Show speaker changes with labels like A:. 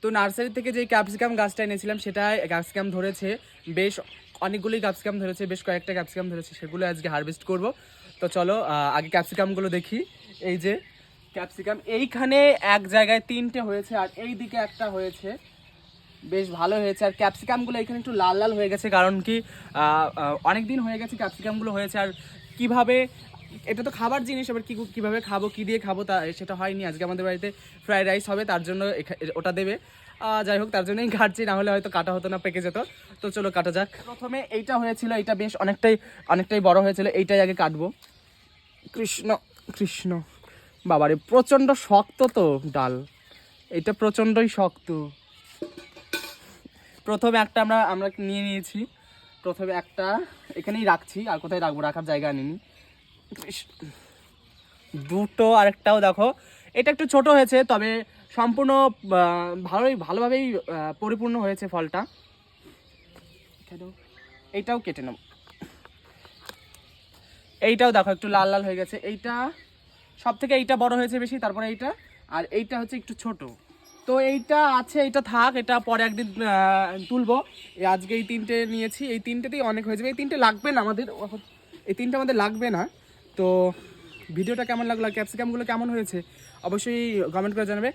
A: তো নার্সারি থেকে যে ক্যাপসিকাম গাছটা এনেছিলাম সেটাই ক্যাপসিকাম ধরেছে, বেশ অনেকগুলোই ক্যাপসিকাম ধরেছে, বেশ কয়েকটা ক্যাপসিকাম ধরেছে, সেগুলো আজকে হারভেস্ট করব। তো চলো আগে ক্যাপসিকামগুলো দেখি। এই যে ক্যাপসিকাম এইখানে এক জায়গায় 3টে হয়েছে, আর এই দিকে একটা হয়েছে, বেশ ভালো হয়েছে। আর ক্যাপসিকামগুলো এখানে একটু লাল লাল হয়ে গেছে, কারণ কি অনেক দিন হয়ে গেছে ক্যাপসিকামগুলো হয়েছে। আর কিভাবে, এটা তো খাবার জিনিস, এবার কীভাবে খাবো, কী দিয়ে খাবো তা সেটা হয়নি। আজকে আমাদের বাড়িতে ফ্রাইড রাইস হবে, তার জন্য ওটা দেবে। যাই হোক, তার জন্যই কাটছি, না হলে হয়তো কাটা হতো না, পেকে যেত। তো চলো কাটা যাক। প্রথমে এইটা হয়েছিল, এইটা বেশ অনেকটাই বড় হয়েছিল, এইটাই আগে কাটবো। কৃষ্ণ কৃষ্ণ, বাবারে প্রচণ্ড শক্ত তো ডাল, এটা প্রচণ্ডই শক্ত। প্রথমে একটা আমরা নিয়ে নিয়েছি, প্রথমে একটা এখানেই রাখছি, আর কোথায় রাখবো, রাখার জায়গা আনিনি। দুটো, আরেকটাও দেখো, এটা একটু ছোট হয়েছে, তবে সম্পূর্ণ ভালোভাবেই পরিপূর্ণ হয়েছে ফলটা। এইটাও কেটে নেব। এইটাও দেখো একটু লাল লাল হয়ে গেছে, এইটা সব থেকে এইটা বড় হয়েছে বেশি, তারপরে এইটা, আর এইটা হচ্ছে একটু ছোট। তো এইটা আছে, এইটা থাক, এটা পরে একদিন তুলবো। আজকে এই 3টে নিয়েছি, এই 3টেতেই অনেক হয়ে যাবে, এই 3টে লাগবে না আমাদের, এই 3টে আমাদের লাগবে না। তো ভিডিওটা কেমন লাগলো, ক্যাপসিকামগুলো কেমন হয়েছে অবশ্যই কমেন্ট করে জানাবে।